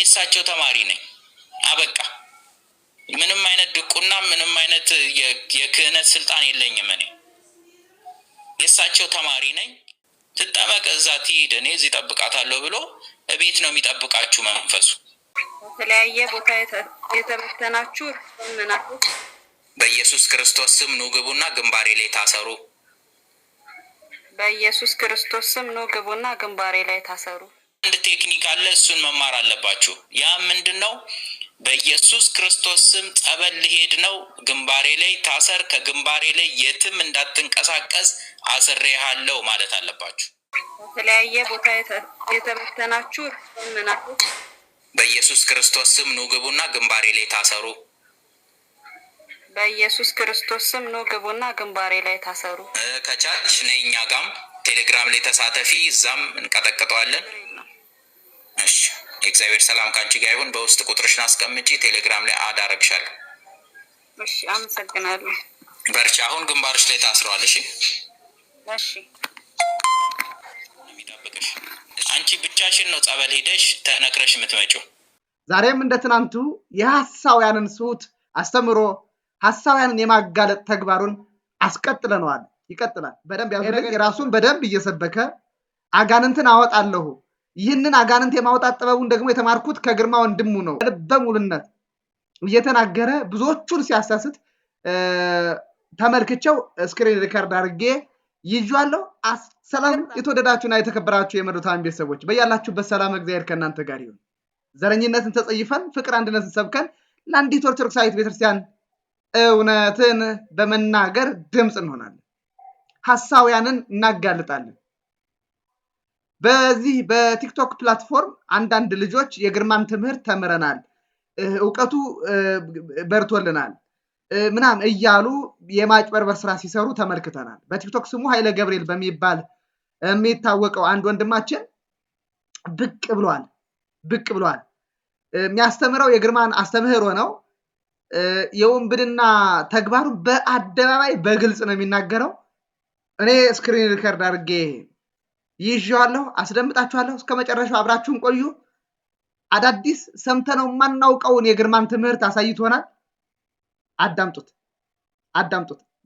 የእሳቸው ተማሪ ነኝ። አበቃ። ምንም አይነት ድቁና ምንም አይነት የክህነት ስልጣን የለኝም። እኔ የእሳቸው ተማሪ ነኝ። ትጠመቅ እዛ ትሂድ፣ እኔ እዚህ እጠብቃታለሁ ብሎ እቤት ነው የሚጠብቃችሁ መንፈሱ። በተለያየ ቦታ የተበተናችሁ ምናቶች በኢየሱስ ክርስቶስ ስም ኑ ግቡና ግንባሬ ላይ ታሰሩ። በኢየሱስ ክርስቶስ ስም ኑ ግቡና ግንባሬ ላይ ታሰሩ። አንድ ቴክኒክ አለ፣ እሱን መማር አለባችሁ። ያ ምንድነው? በኢየሱስ ክርስቶስ ስም ጸበል ልሄድ ነው፣ ግንባሬ ላይ ታሰር፣ ከግንባሬ ላይ የትም እንዳትንቀሳቀስ አስሬሃለሁ ማለት አለባችሁ። በተለያየ ቦታ የተበተናችሁ ምናቶች በኢየሱስ ክርስቶስ ስም ኑ ግቡና ግንባሬ ላይ ታሰሩ። በኢየሱስ ክርስቶስ ስም ኑ ግቡና ግንባሬ ላይ ታሰሩ። ከቻልሽ ነይ እኛ ጋም ቴሌግራም ላይ ተሳተፊ፣ እዛም እንቀጠቅጠዋለን። እሺ፣ የእግዚአብሔር ሰላም ካንቺ ጋር ይሁን። በውስጥ ቁጥርሽን አስቀምጪ፣ ቴሌግራም ላይ አዳረግሻለሁ። እሺ፣ አመሰግናለሁ። በርቺ። አሁን ግንባርሽ ላይ ታስሯል። እሺ፣ እሺ። የሚጠብቅሽ አንቺ ብቻሽን ነው ጸበል ሄደሽ ተነክረሽ የምትመጪው። ዛሬም እንደ ትናንቱ የሐሳውያንን ስሁት አስተምሮ ሐሳውያንን የማጋለጥ ተግባሩን አስቀጥለነዋል። ይቀጥላል። በደንብ ያዙ። የራሱን በደንብ እየሰበከ አጋንንትን አወጣለሁ፣ ይህንን አጋንንት የማውጣት ጥበቡን ደግሞ የተማርኩት ከግርማ ወንድሙ ነው ልበ ሙሉነት እየተናገረ ብዙዎቹን ሲያሳስት ተመልክቸው ስክሪን ሪከርድ አድርጌ ይዤዋለሁ። ሰላም የተወደዳችሁና የተከበራችሁ የመዶታን ቤተሰቦች በያላችሁበት ሰላም እግዚአብሔር ከእናንተ ጋር ይሁን። ዘረኝነትን ተጸይፈን ፍቅር አንድነትን ሰብከን ለአንዲት ኦርቶዶክሳዊት ቤተክርስቲያን እውነትን በመናገር ድምፅ እንሆናለን። ሐሳውያንን እናጋልጣለን። በዚህ በቲክቶክ ፕላትፎርም አንዳንድ ልጆች የግርማን ትምህርት ተምረናል፣ እውቀቱ በርቶልናል ምናምን እያሉ የማጭበርበር ስራ ሲሰሩ ተመልክተናል። በቲክቶክ ስሙ ኃይለ ገብርኤል በሚባል የሚታወቀው አንድ ወንድማችን ብቅ ብሏል። የሚያስተምረው የግርማን አስተምህሮ ነው። የወንብድና ተግባሩን በአደባባይ በግልጽ ነው የሚናገረው። እኔ ስክሪን ሪከርድ አድርጌ ይዤዋለሁ፣ አስደምጣችኋለሁ። እስከ መጨረሻው አብራችሁን ቆዩ። አዳዲስ ሰምተነው የማናውቀውን የግርማን ትምህርት አሳይቶናል። አዳምጡት።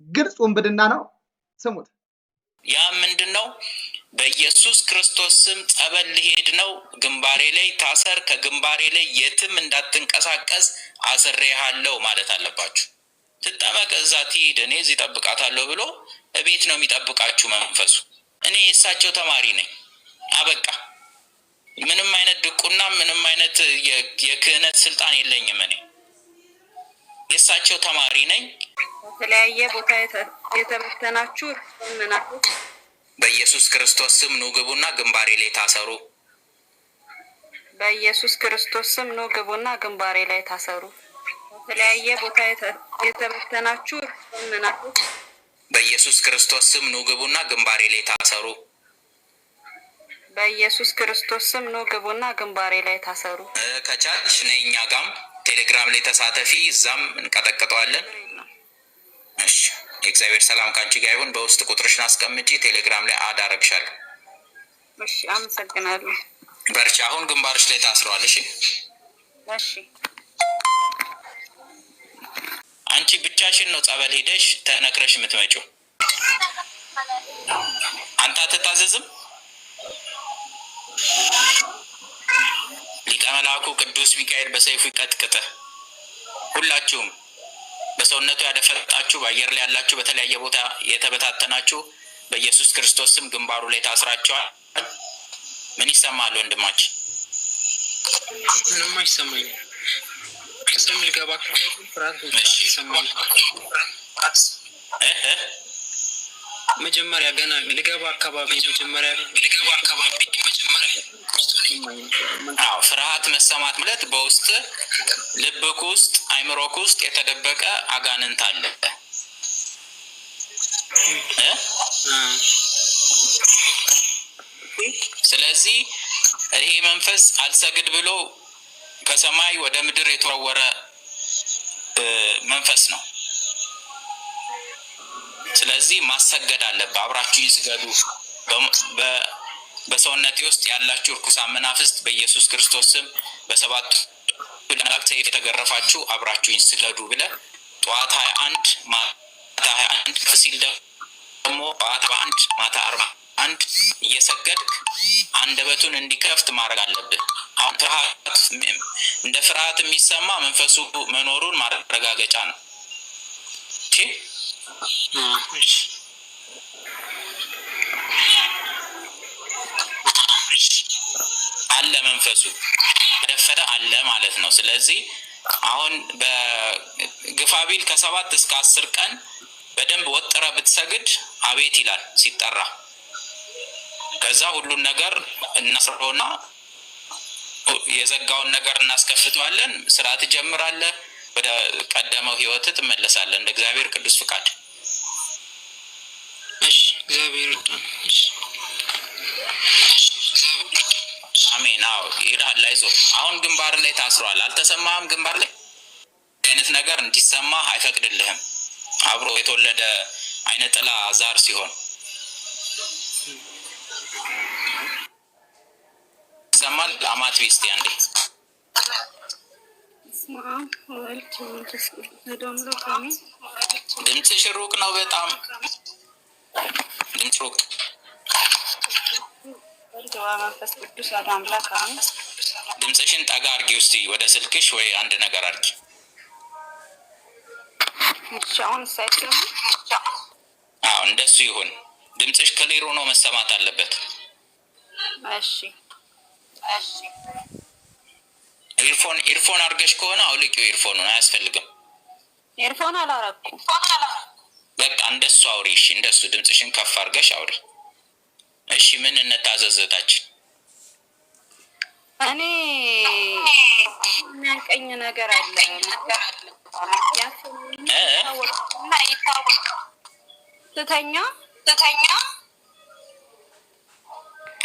ግልጽ ወንብድና ነው። ስሙት። ያ ምንድነው? በኢየሱስ ክርስቶስ ስም ጸበል ልሄድ ነው፣ ግንባሬ ላይ ታሰር፣ ከግንባሬ ላይ የትም እንዳትንቀሳቀስ አስሬሃለሁ ማለት አለባችሁ። ትጠመቅ እዛ ትሂድ፣ እኔ እዚህ እጠብቃታለሁ ብሎ እቤት ነው የሚጠብቃችሁ መንፈሱ። እኔ የእሳቸው ተማሪ ነኝ። አበቃ። ምንም አይነት ድቁና ምንም አይነት የክህነት ስልጣን የለኝም። እኔ የእሳቸው ተማሪ ነኝ። በተለያየ ቦታ የተበተናችሁ ምናቶች በኢየሱስ ክርስቶስ ስም ኑ ግቡና ግንባሬ ላይ ታሰሩ። በኢየሱስ ክርስቶስ ስም ኑ ግቡና ግንባሬ ላይ ታሰሩ። በተለያየ ቦታ የተበተናችሁ ምናቶች በኢየሱስ ክርስቶስ ስም ኑ ግቡና ግንባሬ ላይ ታሰሩ። በኢየሱስ ክርስቶስ ስም ኑ ግቡና ግንባሬ ላይ ታሰሩ። ከቻልሽ ነይ እኛ ጋም ቴሌግራም ላይ ተሳተፊ፣ እዛም እንቀጠቅጠዋለን። እሺ፣ የእግዚአብሔር ሰላም ካንቺ ጋር ይሁን። በውስጥ ቁጥርሽን አስቀምጪ፣ ቴሌግራም ላይ አዳረግሻለሁ። እሺ፣ አመሰግናለሁ። በርቺ። አሁን ግንባርሽ ላይ ታስሯል። እሺ፣ እሺ። አንቺ ብቻሽን ነው ጸበል ሄደሽ ተነክረሽ የምትመጪው። አንተ አትታዘዝም? ሊቀ መላኩ ቅዱስ ሚካኤል በሰይፉ ይቀጥቅጥህ። ሁላችሁም በሰውነቱ ያደፈጣችሁ፣ በአየር ላይ ያላችሁ፣ በተለያየ ቦታ የተበታተናችሁ በኢየሱስ ክርስቶስ ስም ግንባሩ ላይ ታስራችኋል። ምን ይሰማል ወንድማችን? ምንም አይሰማኝም። ቅስም ልገባ መጀመሪያ ገና ልገባ አካባቢ ፍርሃት መሰማት ማለት በውስጥ ልብክ ውስጥ አይምሮክ ውስጥ የተደበቀ አጋንንት አለ። ስለዚህ ይሄ መንፈስ አልሰግድ ብሎ ከሰማይ ወደ ምድር የተወረወረ መንፈስ ነው። ስለዚህ ማሰገድ አለበት። አብራችሁ ይስገዱ። በሰውነቴ ውስጥ ያላችሁ ርኩሳን መናፍስት በኢየሱስ ክርስቶስ ስም በሰባት መላእክት ሰይፍ የተገረፋችሁ አብራችሁኝ ስገዱ ብለህ ጠዋት 21 ማታ 21 ሲል ደግሞ ጠዋት 41 ማታ 41 እየሰገድክ አንደበቱን እንዲከፍት ማድረግ አለብህ። አሁን ፍርሃት እንደ ፍርሃት የሚሰማ መንፈሱ መኖሩን ማረጋገጫ ነው። አለ መንፈሱ ደፈረ አለ ማለት ነው። ስለዚህ አሁን በግፋቢል ከ7 እስከ 10 ቀን በደንብ ወጥረ ብትሰግድ አቤት ይላል ሲጠራ። ከዛ ሁሉን ነገር እናስረውና የዘጋውን ነገር እናስከፍተዋለን። ስራ ትጀምራለህ። ወደ ቀደመው ህይወት ትመለሳለህ እንደ እግዚአብሔር ቅዱስ ፍቃድ። እሺ እግዚአብሔር አሜን። አዎ ይላል። አይዞህ አሁን ግንባር ላይ ታስሯል። አልተሰማህም? ግንባር ላይ አይነት ነገር እንዲሰማ አይፈቅድልህም። አብሮ የተወለደ አይነ ጥላ ዛር ሲሆን ይሰማል። አማት ቢስቲ አንዴ ድምፅሽ ሩቅ ነው በጣም ድምፅ ሩቅ። ድምፅሽን ጠጋ አርጊ ውስቲ ወደ ስልክሽ ወይ አንድ ነገር አርጊ። አዎ እንደሱ ይሁን። ድምፅሽ ክሊር ሆኖ መሰማት አለበት። ኢርፎን አርገሽ ከሆነ አውልቂው። ኢርፎኑን አያስፈልግም። ኤርፎን አላረኩም። በቃ እንደሱ አውሪ። እሺ እንደሱ ድምፅሽን ከፍ አርገሽ አውሪ። እሺ ምን እንታዘዘታችን? እኔ የሚያንቀኝ ነገር አለ ስተኛ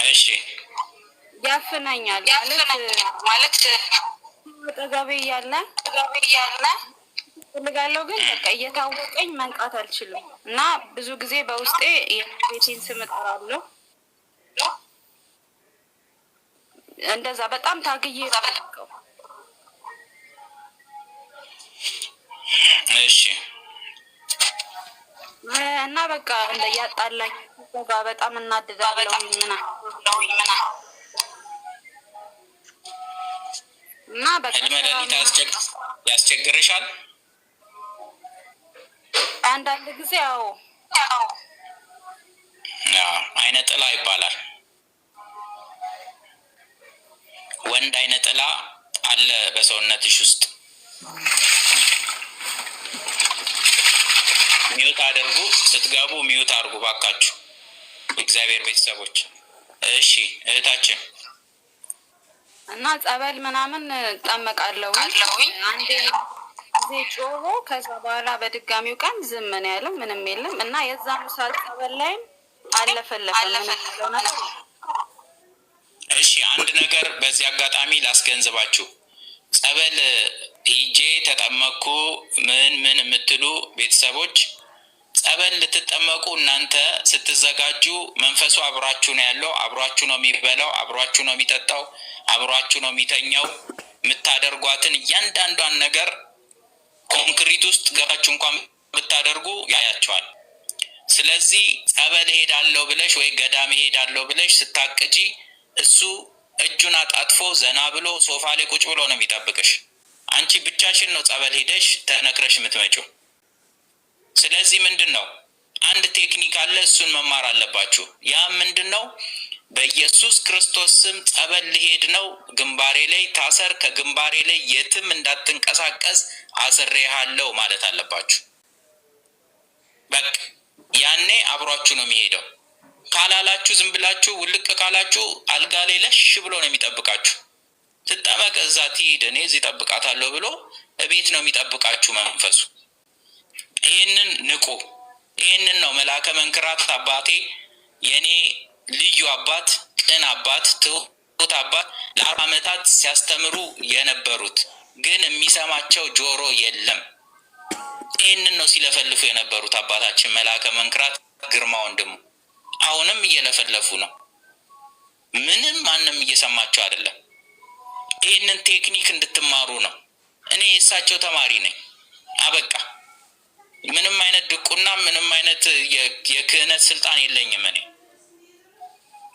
እሺ ያፍነኛል ማለት አጠገቤ እያለ ፈልጋለሁ ግን በቃ እየታወቀኝ መንቃት አልችልም እና ብዙ ጊዜ በውስጤ የቤቴን ስም እጠራለሁ። እንደዛ በጣም ታግዬ ነው። እሺ እና በቃ እንደ ያጣላኝ በጣም እናድዳለሁ እና በቃ ህልመ ያስቸግርሻል አንዳንድ ጊዜ። አዎ አይነ ጥላ ይባላል። ወንድ አይነ ጥላ አለ በሰውነትሽ ውስጥ። ሚዩት አድርጉ፣ ስትገቡ ሚዩት አድርጉ ባካችሁ እግዚአብሔር ቤተሰቦች። እሺ እህታችን እና ጸበል ምናምን ጠመቃለሁ አንዴ ጊዜ ጮሆ ከዛ በኋላ በድጋሚው ቀን ዝም ነው ያለው፣ ምንም የለም። እና የዛን ምሳሌ ጸበል ላይም አለፈለፈ። እሺ አንድ ነገር በዚህ አጋጣሚ ላስገንዝባችሁ። ጸበል ሂጄ ተጠመኩ ምን የምትሉ ቤተሰቦች ጸበል ልትጠመቁ እናንተ ስትዘጋጁ መንፈሱ አብሯችሁ ነው ያለው። አብሯችሁ ነው የሚበላው፣ አብሯችሁ ነው የሚጠጣው፣ አብሯችሁ ነው የሚተኛው። የምታደርጓትን እያንዳንዷን ነገር ኮንክሪት ውስጥ ገባችሁ እንኳን ብታደርጉ ያያቸዋል። ስለዚህ ጸበል ሄዳለሁ ብለሽ ወይ ገዳም ሄዳለሁ ብለሽ ስታቅጂ እሱ እጁን አጣጥፎ ዘና ብሎ ሶፋ ላይ ቁጭ ብሎ ነው የሚጠብቅሽ። አንቺ ብቻሽን ነው ጸበል ሄደሽ ተነክረሽ የምትመጪው። ስለዚህ ምንድን ነው አንድ ቴክኒክ አለ፣ እሱን መማር አለባችሁ። ያ ምንድን ነው? በኢየሱስ ክርስቶስ ስም ጸበል ልሄድ ነው፣ ግንባሬ ላይ ታሰር፣ ከግንባሬ ላይ የትም እንዳትንቀሳቀስ አስሬሃለሁ ማለት አለባችሁ። በቃ ያኔ አብሯችሁ ነው የሚሄደው። ካላላችሁ ዝም ብላችሁ ውልቅ ካላችሁ አልጋ ላይ ለሽ ብሎ ነው የሚጠብቃችሁ። ትጠመቅ እዛ ትሂድ እኔ እዚህ ጠብቃታለሁ ብሎ እቤት ነው የሚጠብቃችሁ መንፈሱ። ይህንን ንቁ። ይህንን ነው መልአከ መንክራት አባቴ የኔ ልዩ አባት፣ ቅን አባት፣ ትሁት አባት ለ40 ዓመታት ሲያስተምሩ የነበሩት፣ ግን የሚሰማቸው ጆሮ የለም። ይህንን ነው ሲለፈልፉ የነበሩት አባታችን መልአከ መንክራት ግርማ ወንድሙ። አሁንም እየለፈለፉ ነው። ምንም ማንም እየሰማቸው አይደለም። ይህንን ቴክኒክ እንድትማሩ ነው። እኔ የእሳቸው ተማሪ ነኝ። አበቃ። ምንም አይነት ድቁና ምንም አይነት የክህነት ስልጣን የለኝም። እኔ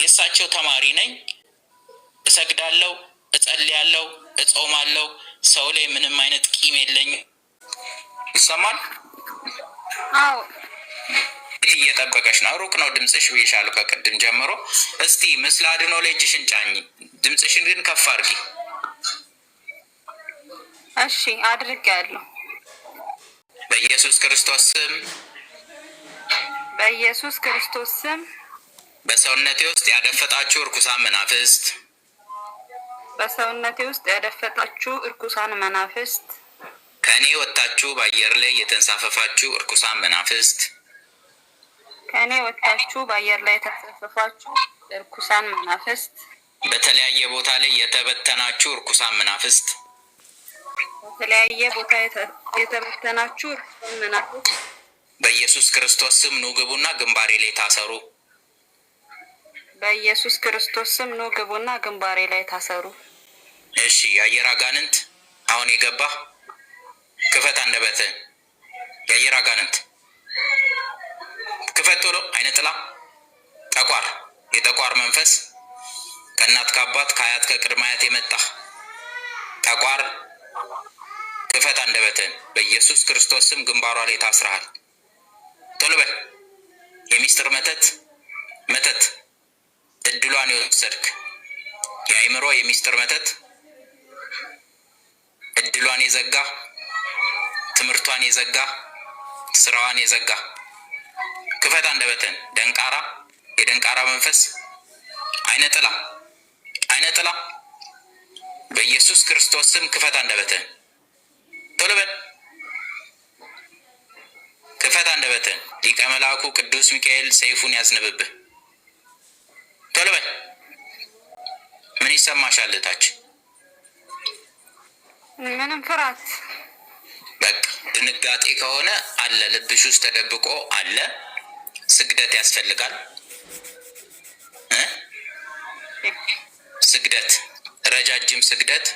የእሳቸው ተማሪ ነኝ። እሰግዳለሁ፣ እጸልያለሁ፣ እጾማለሁ። ሰው ላይ ምንም አይነት ቂም የለኝም። ይሰማል? አዎ። እየጠበቀሽ ነው። ሩቅ ነው ድምፅሽ ብዬሻለሁ ከቅድም ጀምሮ። እስቲ ምስለ አድኖ ላይ እጅሽን ጫኝ። ድምፅሽን ግን ከፍ አድርጊ። እሺ አድርጌያለሁ። በኢየሱስ ክርስቶስ ስም፣ በኢየሱስ ክርስቶስ ስም በሰውነቴ ውስጥ ያደፈጣችሁ እርኩሳን መናፍስት፣ በሰውነቴ ውስጥ ያደፈጣችሁ እርኩሳን መናፍስት፣ ከእኔ ወጥታችሁ በአየር ላይ የተንሳፈፋችሁ እርኩሳን መናፍስት፣ ከእኔ ወጥታችሁ በአየር ላይ የተንሳፈፋችሁ እርኩሳን መናፍስት፣ በተለያየ ቦታ ላይ የተበተናችሁ እርኩሳን መናፍስት፣ በተለያየ ቦታ የተበተናችሁ እርኩሳን መናፍስት በኢየሱስ ክርስቶስ ስም ኑ ግቡና ግንባሬ ላይ ታሰሩ። በኢየሱስ ክርስቶስ ስም ኑ ግቡና ግንባሬ ላይ ታሰሩ። እሺ፣ የአየር አጋንንት አሁን የገባ ክፈት አንደበትህን። የአየር አጋንንት ክፈት ቶሎ። አይነ ጥላ፣ ጠቋር፣ የጠቋር መንፈስ ከእናት ከአባት ከአያት ከቅድመ አያት የመጣ ጠቋር ክፈት አንደበትህን። በኢየሱስ ክርስቶስ ስም ግንባሯ ላይ ታስረሃል። ቶሎ በል። የሚስጥር መተት እድሏን የወሰድክ የአእምሮ የሚስጥር መተት እድሏን የዘጋ ትምህርቷን የዘጋ ስራዋን የዘጋ ክፈት አንደበትህን። ደንቃራ፣ የደንቃራ መንፈስ አይነ ጥላ በኢየሱስ ክርስቶስ ስም ክፈት አንደበትህን። ቶሎ በል። ክፈት አንደበትህን። ሊቀ መልአኩ ቅዱስ ሚካኤል ሰይፉን ያዝንብብህ። ቶሎ በል። ምን ይሰማሻል እህታች? ምንም ፍርሃት። በቃ ድንጋጤ ከሆነ አለ ልብሽ ውስጥ ተደብቆ አለ። ስግደት ያስፈልጋል። ስግደት፣ ረጃጅም ስግደት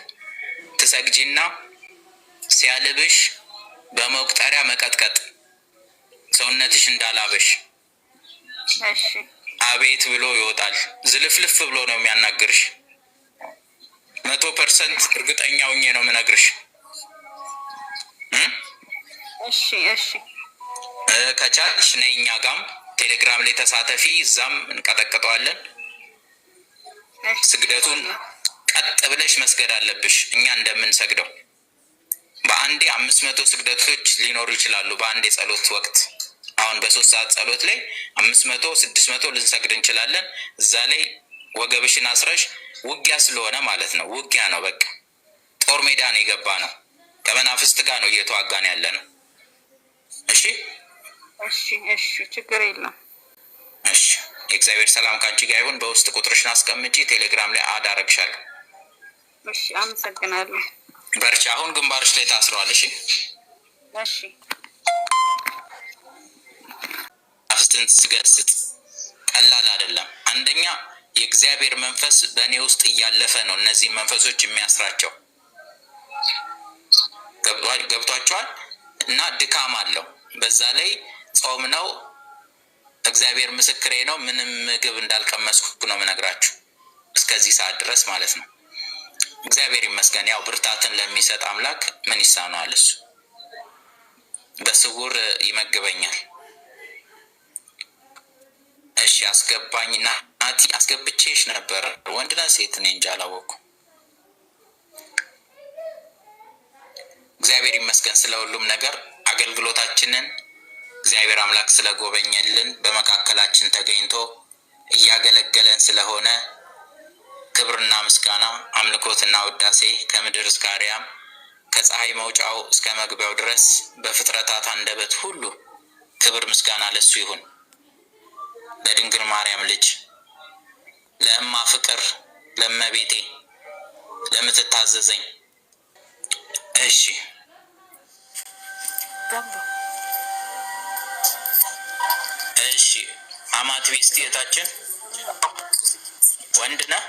ትሰግጂና ሲያልብሽ በመቁጠሪያ መቀጥቀጥ ሰውነትሽ እንዳላበሽ እሺ። አቤት ብሎ ይወጣል። ዝልፍልፍ ብሎ ነው የሚያናግርሽ። 100% እርግጠኛ ሆኜ ነው የምነግርሽ። እሺ። ከቻልሽ ነይ እኛ ጋም ቴሌግራም ላይ ተሳተፊ። እዛም እንቀጠቅጠዋለን። ስግደቱን ቀጥ ብለሽ መስገድ አለብሽ፣ እኛ እንደምንሰግደው። በአንዴ 500 ስግደቶች ሊኖሩ ይችላሉ በአንድ የጸሎት ወቅት። አሁን በ3 ሰዓት ጸሎት ላይ 500 600 ልንሰግድ እንችላለን። እዛ ላይ ወገብሽን አስረሽ ውጊያ ስለሆነ ማለት ነው። ውጊያ ነው፣ በቃ ጦር ሜዳ ነው የገባ ነው። ከመናፍስት ጋር ነው እየተዋጋን ያለ ነው። እሺ፣ ችግር የለም። እሺ፣ የእግዚአብሔር ሰላም ካንቺ ጋር ይሁን። በውስጥ ቁጥርሽን አስቀምጪ፣ ቴሌግራም ላይ አዳረግሻለሁ። እሺ፣ አመሰግናለሁ። በርቺ። አሁን ግንባርሽ ላይ ታስረዋል። እሺ። መናፍስትን ስገስጥ ቀላል አይደለም። አንደኛ የእግዚአብሔር መንፈስ በእኔ ውስጥ እያለፈ ነው እነዚህ መንፈሶች የሚያስራቸው። ገብቷቸዋል። እና ድካም አለው። በዛ ላይ ጾም ነው። እግዚአብሔር ምስክሬ ነው። ምንም ምግብ እንዳልቀመስኩ ነው የምነግራችሁ እስከዚህ ሰዓት ድረስ ማለት ነው። እግዚአብሔር ይመስገን። ያው ብርታትን ለሚሰጥ አምላክ ምን ይሳነዋል? እሱ በስውር ይመግበኛል። እሺ፣ አስገባኝና ናቲ፣ አስገብቼሽ ነበር። ወንድ ነህ ሴት? እኔ እንጃ አላወኩም። እግዚአብሔር ይመስገን ስለ ሁሉም ነገር። አገልግሎታችንን እግዚአብሔር አምላክ ስለጎበኘልን፣ በመካከላችን ተገኝቶ እያገለገለን ስለሆነ ክብርና ምስጋና፣ አምልኮትና ውዳሴ ከምድር እስከ አርያም ከፀሐይ መውጫው እስከ መግቢያው ድረስ በፍጥረታት አንደበት ሁሉ ክብር ምስጋና ለሱ ይሁን። ለድንግል ማርያም ልጅ ለእማ ፍቅር ለእመቤቴ ለምትታዘዘኝ። እሺ አማት ቤስቲ እህታችን ወንድ ነህ?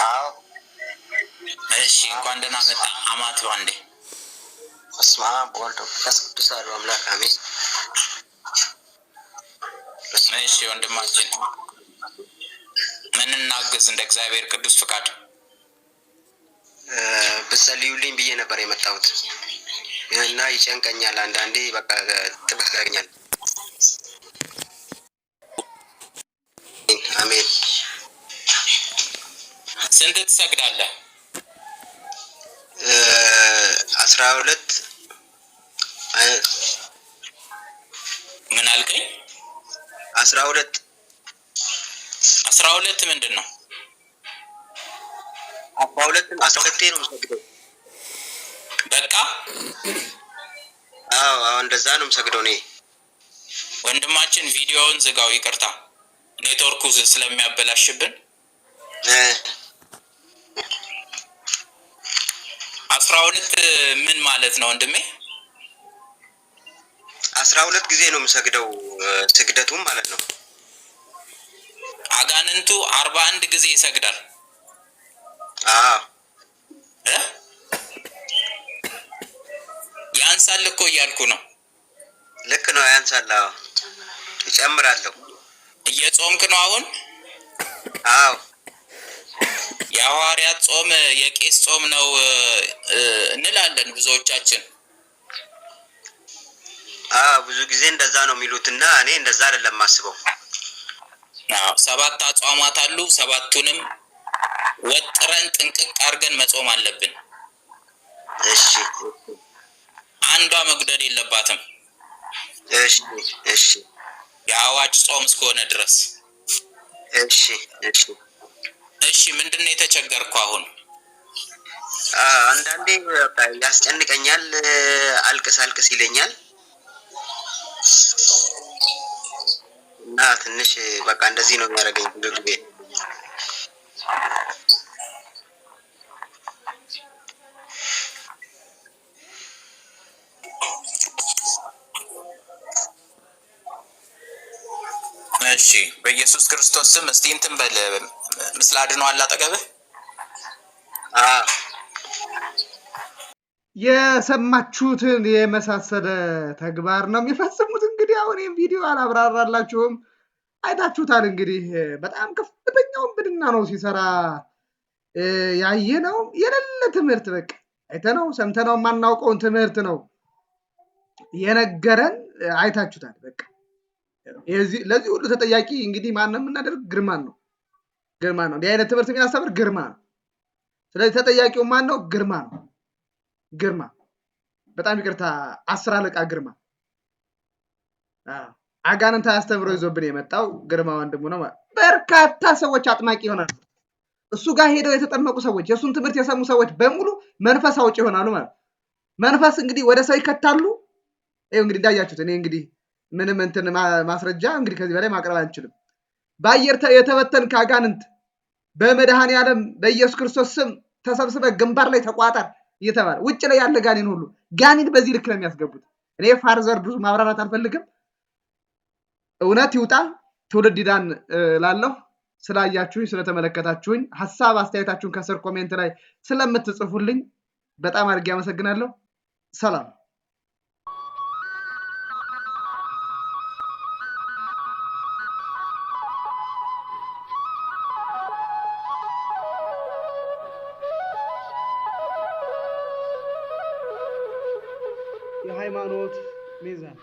አዎ። እሺ እንኳን ደህና መጣ አማት ባንዴ በስመ አብ ወወልድ ወመንፈስ ቅዱስ አሐዱ አምላክ አሜን። እሺ ወንድማችን ምን እናግዝ እንደ እግዚአብሔር ቅዱስ ፍቃድ? ብትጸልዩልኝ ብዬ ነበር የመጣሁት እና ይጨንቀኛል አንዳንዴ በቃ ጥብቅ ያገኛል። አሜን። ስንት ትሰግዳለህ? 12 ምን አልከኝ? 12 ምንድን ነው? 12 ነው የምሰግደው። በቃ አዎ እንደዛ ነው የምሰግደው እኔ። ወንድማችን ቪዲዮውን ዝጋው፣ ይቅርታ ኔትወርኩ ስለሚያበላሽብን። 12 ምን ማለት ነው ወንድሜ? 12 ጊዜ ነው የምሰግደው ስግደቱም ማለት ነው። አጋንንቱ 41 ጊዜ ይሰግዳል። ያንሳል እኮ እያልኩ ነው። ልክ ነው ያንሳል። ይጨምራለሁ። እየጾምክ ነው አሁን? አዎ የሐዋርያት ጾም የቄስ ጾም ነው እንላለን ብዙዎቻችን። ብዙ ጊዜ እንደዛ ነው የሚሉትና እኔ እንደዛ አይደለም ማስበው። 7 አጽዋማት አሉ። 7ቱንም ወጥረን ጥንቅቅ አድርገን መጾም አለብን። እሺ አንዷ መጉደል የለባትም። እሺ የአዋጅ ጾም እስከሆነ ድረስ። እሺ ምንድነው የተቸገርከው አሁን? አንዳንዴ ያስጨንቀኛል፣ አልቅስ ይለኛል እና ትንሽ በቃ እንደዚህ ነው የሚያደርገኝ ብዙ ጊዜ። እሺ በኢየሱስ ክርስቶስ ስም እስቲ እንትን በል። ምስል አድኖ አለ አጠገብህ። የሰማችሁትን የመሳሰለ ተግባር ነው የሚፈጽሙት። እንግዲህ አሁን ይህን ቪዲዮ አላብራራላችሁም፣ አይታችሁታል። እንግዲህ በጣም ከፍተኛውን ብድና ነው ሲሰራ ያየነው። የሌለ ትምህርት በቃ አይተነው ሰምተነው የማናውቀውን ትምህርት ነው የነገረን። አይታችሁታል። በቃ ለዚህ ሁሉ ተጠያቂ እንግዲህ ማን ነው የምናደርግ? ግርማን ነው። እንዲህ አይነት ትምህርት የሚያስተምር ግርማ ነው። ስለዚህ ተጠያቂው ማን ነው? ግርማ ነው። ግርማ በጣም ይቅርታ፣ 10 አለቃ ግርማ። አጋንንት አስተምሮ ይዞብን የመጣው ግርማ ወንድሙ ነው። በርካታ ሰዎች አጥማቂ ይሆናሉ። እሱ ጋር ሄደው የተጠመቁ ሰዎች፣ የእሱን ትምህርት የሰሙ ሰዎች በሙሉ መንፈስ አውጭ ይሆናሉ ማለት። መንፈስ እንግዲህ ወደ ሰው ይከታሉ። ይኸው እንግዲህ እንዳያችሁት። እኔ እንግዲህ ምንም እንትን ማስረጃ እንግዲህ ከዚህ በላይ ማቅረብ አንችልም። በአየር የተበተንክ አጋንንት በመድኃኔ ዓለም በኢየሱስ ክርስቶስ ስም ተሰብስበ ግንባር ላይ ተቋጠር እየተባለ ውጭ ላይ ያለ ጋኔን ሁሉ ጋኔን በዚህ ልክ ነው የሚያስገቡት። እኔ ፋርዘር ብዙ ማብራራት አልፈልግም። እውነት ይውጣ፣ ትውልድ ይዳን ላለሁ። ስላያችሁኝ ስለተመለከታችሁኝ፣ ሀሳብ አስተያየታችሁን ከስር ኮሜንት ላይ ስለምትጽፉልኝ በጣም አድርጌ አመሰግናለሁ። ሰላም። የሃይማኖት ሚዛን